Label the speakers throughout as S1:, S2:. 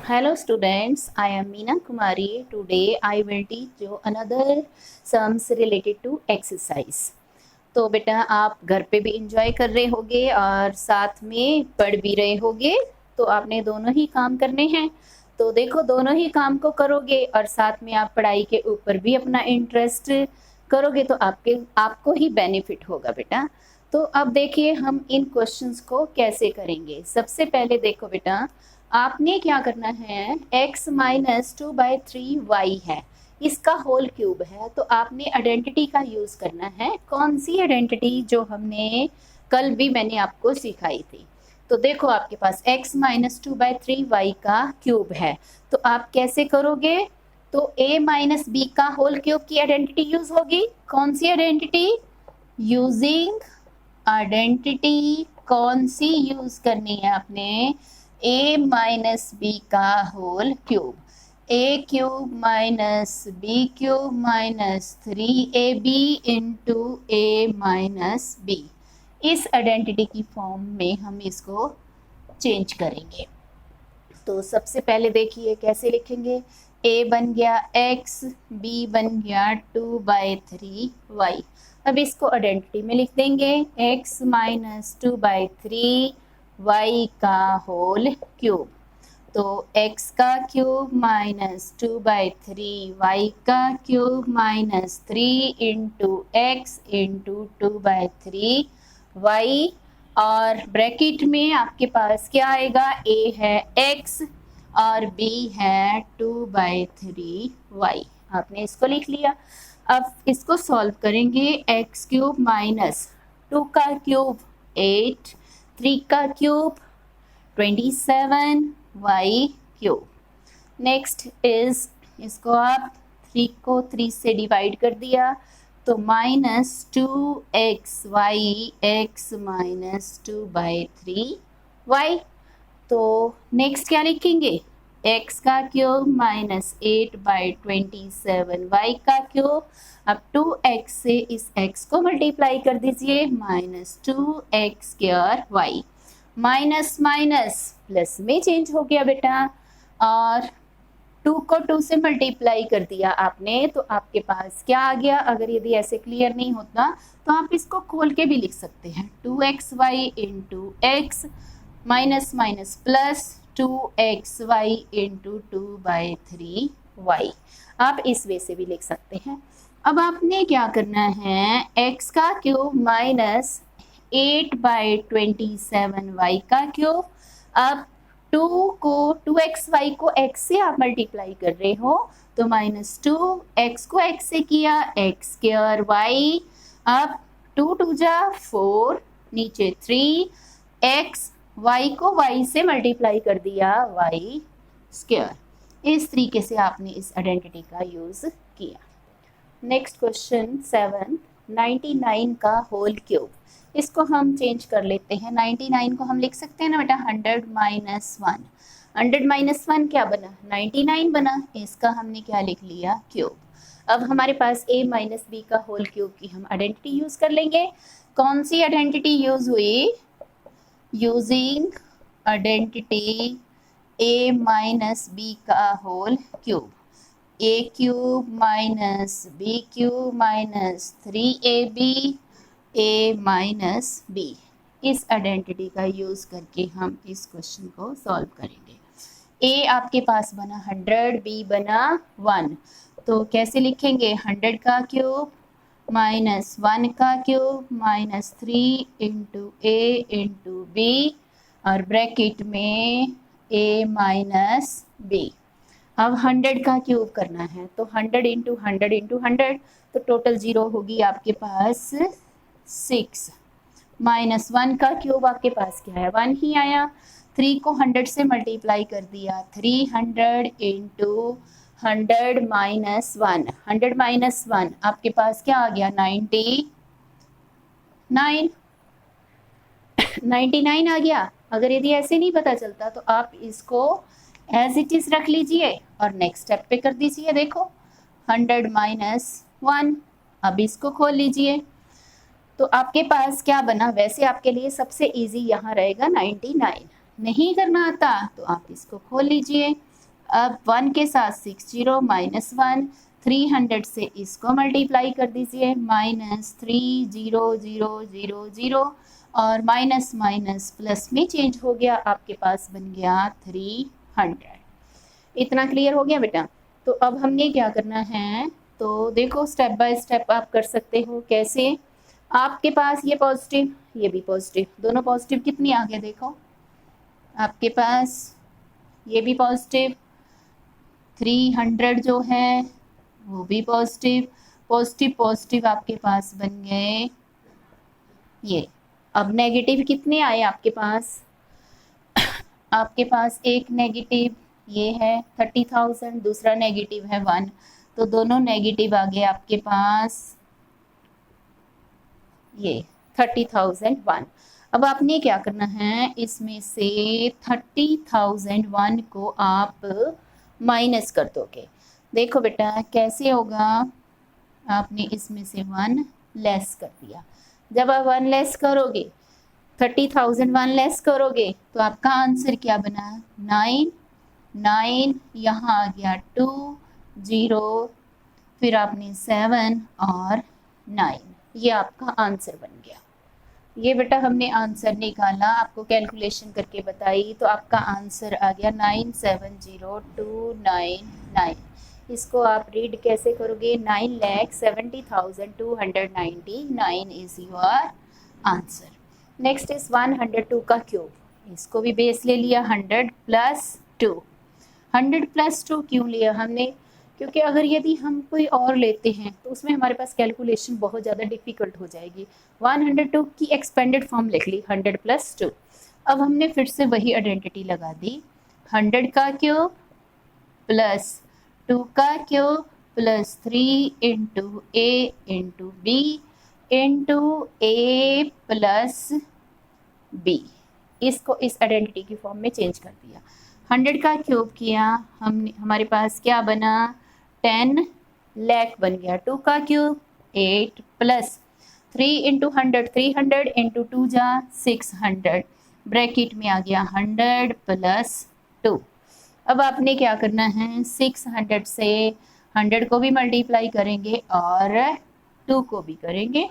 S1: Hello students, I am Meena Kumari. Today I will teach you another sums related to exercise. तो बेटा आप घर पे भी इंजॉय कर रहे होगे और साथ में पढ़ भी रहे होगे, तो आपने दोनों ही काम करने हैं। तो देखो दोनों ही काम को करोगे और साथ में आप पढ़ाई के ऊपर भी अपना इंटरेस्ट करोगे तो आपको ही बेनिफिट होगा बेटा। तो अब देखिए हम इन क्वेश्चंस को कैसे करेंगे। सबसे पहले देखो बेटा, आपने क्या करना है, x माइनस 2/3y है, इसका होल क्यूब है, तो आपने आइडेंटिटी का यूज करना है। कौन सी आइडेंटिटी? जो हमने कल भी मैंने आपको सिखाई थी। तो देखो आपके पास x माइनस 2/3y का क्यूब है, तो आप कैसे करोगे? तो a माइनस बी का होल क्यूब की आइडेंटिटी यूज होगी। कौन सी आइडेंटिटी? यूजिंग आइडेंटिटी कौन सी यूज करनी है आपने? a माइनस बी का whole cube. a cube minus b cube minus 3ab into a minus b. इस आइडेंटिटी की फॉर्म में हम इसको चेंज करेंगे। तो सबसे पहले देखिए कैसे लिखेंगे। a बन गया x, b बन गया 2/3y। अब इसको आइडेंटिटी में लिख देंगे, x माइनस 2/3 y का होल क्यूब। तो x का क्यूब माइनस 2/3 y का cube minus 3 into x into 2/3 y, और ब्रैकेट में आपके पास क्या आएगा? a है x और b है 2/3y। आपने इसको लिख लिया। अब इसको सॉल्व करेंगे। x क्यूब माइनस 2 का क्यूब 8, 3 का cube 27, y cube. Next is, इसको आप 3 को 3 से डिवाइड कर दिया तो minus 2xy x minus 2/3y। तो नेक्स्ट क्या लिखेंगे? x का क्यूब माइनस 8/27 y का क्यूब। अब 2x से इस x को मल्टीप्लाई कर दीजिए, minus 2x square y। Minus minus plus में चेंज हो गया बेटा, और 2 को 2 से मल्टीप्लाई कर दिया आपने, तो आपके पास क्या आ गया? अगर यदि ऐसे क्लियर नहीं होता तो आप इसको खोल के भी लिख सकते हैं, 2xy into x minus minus plus 2xy into 2/3y। आप इस वे से भी लिख सकते हैं। अब आपने क्या करना है, x का क्यूब माइनस 8/27y का क्यूब। अब 2xy को x से आप मल्टीप्लाई कर रहे हो, तो माइनस 2x को x से किया, x स्क्वायर y। अब 2 2 जा 4, नीचे 3x, y को y से मल्टीप्लाई कर दिया, y स्क्वायर। इस तरीके से आपने इस आइडेंटिटी का यूज किया। नेक्स्ट क्वेश्चन 7, 99 का होल क्यूब। इसको हम चेंज कर लेते हैं। 99 को हम लिख सकते हैं ना बेटा, 100 माइनस 1। 100 माइनस 1 क्या बना? 99 बना। इसका हमने क्या लिख लिया? क्यूब। अब हमारे पास a माइनस बी का होल क्यूब की हम आइडेंटिटी यूज कर लेंगे। कौन सी आइडेंटिटी यूज हुई? Using identity a minus B का whole cube. a cube minus b cube minus 3ab a minus b। इस आइडेंटिटी का यूज करके हम इस क्वेश्चन को सॉल्व करेंगे। a आपके पास बना 100, b बना 1, तो कैसे लिखेंगे? 100 का क्यूब माइनस 1 का cube minus 3 into a into b, और ब्रैकेट में a माइनस b। अब 100 का क्यूब करना है, तो 100 इंटू 100 इंटू 100, तो टोटल 0 होगी आपके पास 6। माइनस 1 का क्यूब आपके पास क्या है? 1 ही आया। 3 को 100 से मल्टीप्लाई कर दिया, 300 इंटू 100 माइनस 1। 100 माइनस 1 आपके पास क्या आ गया? 99 आ गया। अगर यदि ऐसे नहीं पता चलता तो आप इसको एज इट इज रख लीजिए और नेक्स्ट स्टेप पे कर दीजिए। देखो 100 माइनस 1, अब इसको खोल लीजिए, तो आपके पास क्या बना? वैसे आपके लिए सबसे इजी यहाँ रहेगा 99। नहीं करना आता तो आप इसको खोल लीजिए, अब 1 के साथ 60 माइनस 1, 300 से इसको मल्टीप्लाई कर दीजिए, -300000 और माइनस माइनस प्लस में चेंज हो गया, आपके पास बन गया 300। इतना क्लियर हो गया बेटा? तो अब हमने क्या करना है, तो देखो स्टेप बाय स्टेप आप कर सकते हो। कैसे? आपके पास ये पॉजिटिव, ये भी पॉजिटिव, दोनों पॉजिटिव कितनी आ गया देखो, आपके पास ये भी पॉजिटिव, 300 जो है वो भी पॉजिटिव, पॉजिटिव पॉजिटिव आपके पास बन गए ये। अब नेगेटिव कितने आए आपके पास? आपके पास एक नेगेटिव ये है 30,000, दूसरा नेगेटिव है 1, तो दोनों नेगेटिव आ गए आपके पास ये 30,001। अब आपने क्या करना है, इसमें से 30,001 को आप माइनस कर दोगे। देखो बेटा कैसे होगा, आपने इसमें से 1 लेस कर दिया। जब आप 1 लेस करोगे, 30,001 लेस करोगे तो आपका आंसर क्या बना? 9, 9 यहाँ आ गया 2, 0, फिर आपने 7 और 9, ये आपका आंसर बन गया। ये बेटा हमने आंसर निकाला, आपको कैलकुलेशन करके बताई, तो आपका आंसर आ गया 970,299। इसको आप रीड कैसे करोगे? 9,70,299 is your answer. Next is 102 का क्यूब, इसको भी बेस ले लिया 100 प्लस 2। 100 प्लस 2 क्यों लिया हमने? क्योंकि अगर यदि हम कोई और लेते हैं तो उसमें हमारे पास कैलकुलेशन बहुत ज़्यादा डिफ़िकल्ट हो जाएगी। 102 की एक्सपेंडेड फॉर्म लिख ली 100 प्लस 2। अब हमने फिर से वही आइडेंटिटी लगा दी, 100 का क्यूब प्लस 2 का क्यूब प्लस 3 इंटू ए इंटू बी इंटू ए प्लस बी। इसको इस आइडेंटिटी की फॉर्म में चेंज कर दिया। 100 का क्यूब किया हमने, हमारे पास क्या बना? 10 लाख बन गया। 2 का क्यूब 8 प्लस 3 इंटू 100, 300 इंटू 2 जा 600, ब्रैकेट में आ गया 100 प्लस 2। अब आपने क्या करना है, 600 से 100 को भी मल्टीप्लाई करेंगे और 2 को भी करेंगे,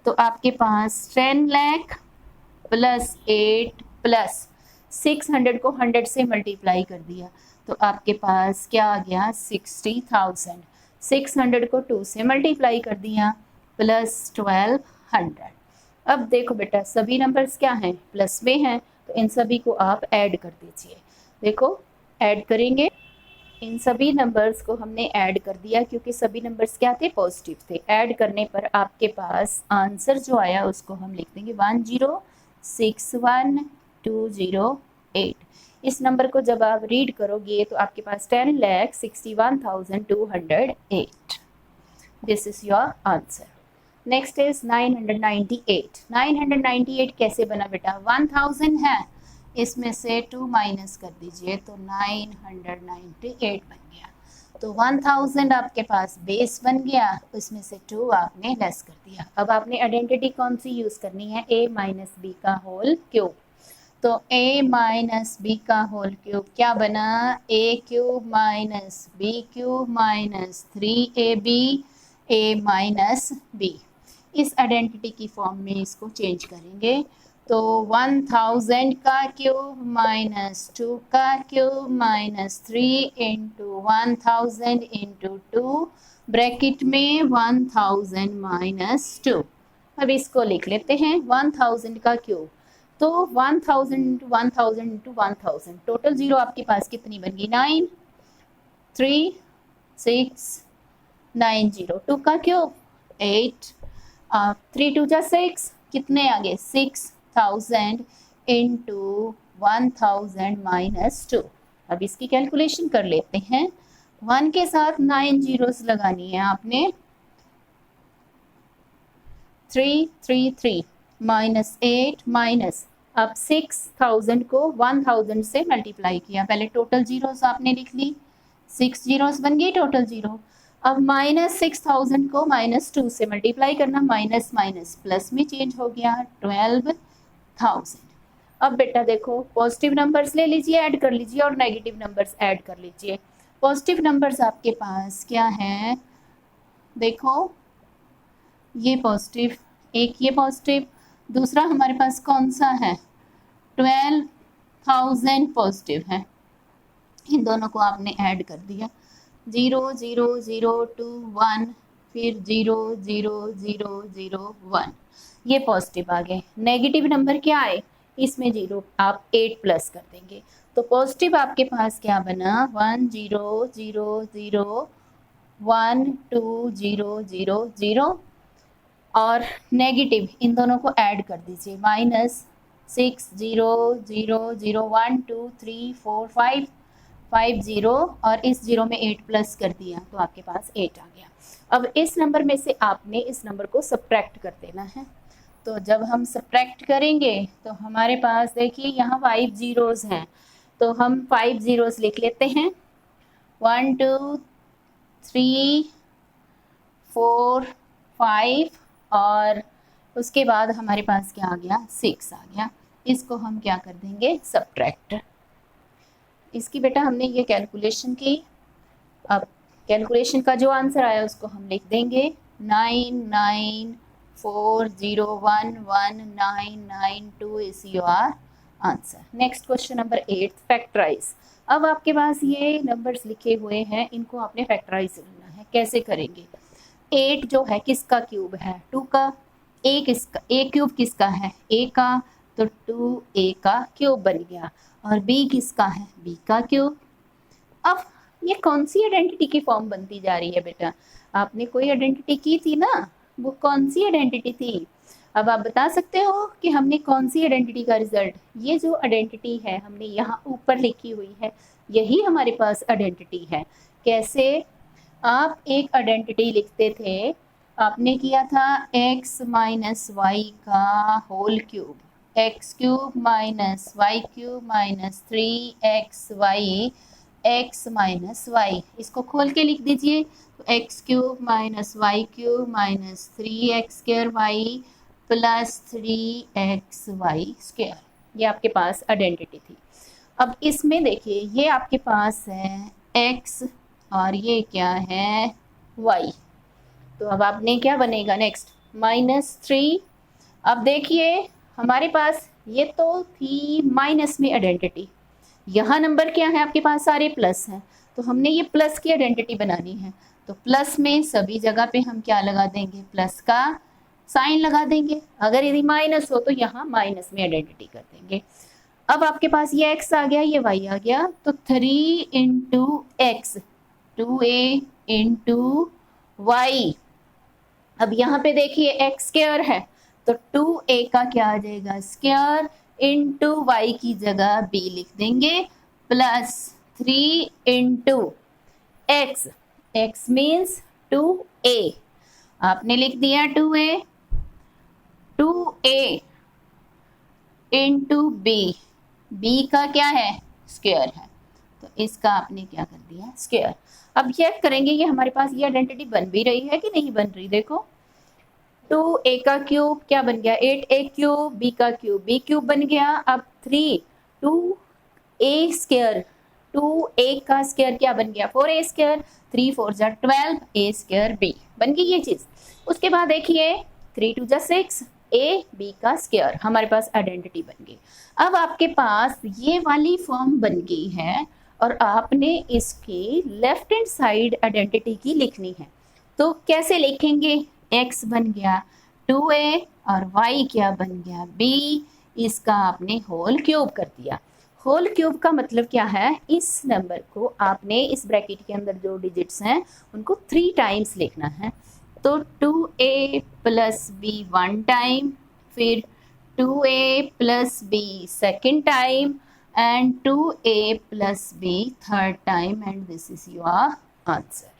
S1: तो आपके पास 10 लाख प्लस 8 प्लस 600 को 100 से मल्टीप्लाई कर दिया, तो आपके पास क्या आ गया? 60,000। 600 को 2 से मल्टीप्लाई कर दिया प्लस 1200। अब देखो बेटा सभी नंबर्स क्या हैं? प्लस में हैं, तो इन सभी को आप ऐड कर दीजिए। देखो ऐड करेंगे, इन सभी नंबर्स को हमने ऐड कर दिया क्योंकि सभी नंबर्स क्या थे? पॉजिटिव थे। ऐड करने पर आपके पास आंसर जो आया उसको हम लिख देंगे 1061,208। इस नंबर को जब आप रीड करोगे तो आपके पास 10,61,208। This is your answer. Next is 998। 998 कैसे बना बेटा? 1000 है, इसमें से 2 माइनस कर दीजिए तो 998 बन गया। तो 1000 आपके पास बेस बन गया, उसमें से 2 आपने लेस कर दिया। अब आपने आइडेंटिटी कौन सी यूज़ करनी है? a माइनस बी का होल क्यूब। तो a माइनस बी का होल क्यूब क्या बना? a cube minus b cube minus 3ab a minus b. इस आइडेंटिटी की फॉर्म में इसको चेंज करेंगे, तो 1000 का क्यूब माइनस 2 का cube minus 3 into 1000 into 2, bracket में 1000 माइनस 2। अब इसको लिख लेते हैं 1000 का क्यूब, तो 1000 इंटू 1000 इंटू 1000, टोटल जीरो आपके पास कितनी बन गई? 9, 3, 6, 9 0। 2 का क्यूब 8, 3 2 जा 6, कितने आ गए? 6000 इंटू 1000 माइनस 2। अब इसकी कैलकुलेशन कर लेते हैं। 1 के साथ 9 जीरोस लगानी है आपने, 3 3 3 माइनस 8 माइनस, अब 6000 को 1000 से मल्टीप्लाई किया, पहले टोटल जीरोस आपने लिख ली, 6 जीरोस बन गई टोटल जीरो। अब माइनस 6000 को माइनस 2 से मल्टीप्लाई करना, माइनस माइनस प्लस में चेंज हो गया 12,000। अब बेटा देखो पॉजिटिव नंबर्स ले लीजिए, ऐड कर लीजिए, और नेगेटिव नंबर्स ऐड कर लीजिए। पॉजिटिव नंबर्स आपके पास क्या है, देखो ये पॉजिटिव, एक ये पॉजिटिव, दूसरा हमारे पास कौन सा है, 12,000 पॉजिटिव है। इन दोनों को आपने ऐड कर दिया, 0 0 0 2 1, फिर 0 0 0 0 1, ये पॉजिटिव आ गए। नेगेटिव नंबर क्या आए, इसमें 0 आप 8 प्लस कर देंगे, तो पॉजिटिव आपके पास क्या बना, 1 0 0 0 1 2 0 0 0, और नेगेटिव इन दोनों को ऐड कर दीजिए, -6 0 0 0 1 2 3 4 5 5 0, और इस 0 में 8 प्लस कर दिया तो आपके पास 8 आ गया। अब इस नंबर में से आपने इस नंबर को सब्ट्रैक्ट कर देना है। तो जब हम सब्ट्रैक्ट करेंगे तो हमारे पास देखिए यहाँ 5 जीरोस हैं, तो हम 5 जीरोस लिख लेते हैं, 1 2 3 4 5, और उसके बाद हमारे पास क्या आ गया, 6 आ गया। इसको हम क्या कर देंगे, सब्ट्रैक्ट। इसकी बेटा हमने ये कैलकुलेशन की, अब कैलकुलेशन का जो आंसर आया उसको हम लिख देंगे, 994011992 is your answer. Next question number 8, factorise. अब आपके पास ये नंबर्स लिखे हुए हैं, इनको आपने फैक्टराइज करना है। कैसे करेंगे, 8 जो है किसका क्यूब है, 2 का, ए क्यूब किसका है, ए का, तो 2a का क्यूब बन गया, और b किसका है, b का क्यूब। अब ये कौन सी आइडेंटिटी की फॉर्म बनती जा रही है बेटा, आपने कोई आइडेंटिटी की थी ना, वो कौन सी आइडेंटिटी थी। अब आप बता सकते हो कि हमने कौन सी आइडेंटिटी का रिजल्ट, ये जो आइडेंटिटी है हमने यहाँ ऊपर लिखी हुई है, यही हमारे पास आइडेंटिटी है। कैसे, आप एक आइडेंटिटी लिखते थे, आपने किया था x माइनस वाई का whole cube, x cube minus y cube minus 3xy x minus y, इसको खोल के लिख दीजिए, तो x cube minus y cube minus 3x² plus 3xy square, ये आपके पास आइडेंटिटी थी। अब इसमें देखिए ये आपके पास है x और ये क्या है y, तो अब आपने क्या बनेगा नेक्स्ट, -3। अब देखिए हमारे पास ये तो थी माइनस में आइडेंटिटी, यहाँ नंबर क्या है आपके पास, सारे प्लस हैं, तो हमने ये प्लस की आइडेंटिटी बनानी है, तो प्लस में सभी जगह पे हम क्या लगा देंगे, प्लस का साइन लगा देंगे। अगर यदि माइनस हो तो यहाँ माइनस में आइडेंटिटी कर देंगे। अब आपके पास ये x आ गया, ये y आ गया, तो 3 into x, 2a into Y. अब यहाँ पे देखिए x स्क्वायर है, तो 2a का क्या आ जाएगा, स्क्वायर, इंटू वाई की जगह b लिख देंगे, plus 3 into x, x means 2a, आपने लिख दिया 2a इंटू b का क्या है, स्क्वायर है, तो इसका आपने क्या कर दिया, स्क्वायर। अब चेक करेंगे ये हमारे पास ये आइडेंटिटी बन भी रही है कि नहीं बन रही। देखो 2a का क्यूब क्या बन गया, 8a क्यूब, b का क्यूब, b क्यूब बन गया। अब 2a स्क्वायर, 2a का स्क्वायर क्या बन गया, 4a स्क्वायर, 3 4 जा 12, a स्क्वायर b बन गई ये चीज। उसके बाद देखिए 3 2 जा 6, a b का स्क्वायर, हमारे पास आइडेंटिटी बन गई। अब आपके पास ये वाली फॉर्म बन गई है, और आपने इसकी लेफ्ट हैंड साइड आइडेंटिटी की लिखनी है। तो कैसे लिखेंगे, x बन गया 2a और y क्या बन गया b, इसका आपने होल क्यूब कर दिया। होल क्यूब का मतलब क्या है, इस नंबर को आपने इस ब्रैकेट के अंदर जो डिजिट्स हैं उनको 3 टाइम्स लिखना है। तो 2a प्लस b 1 टाइम, फिर 2a plus b second time, and 2a plus b third time, and this is your answer.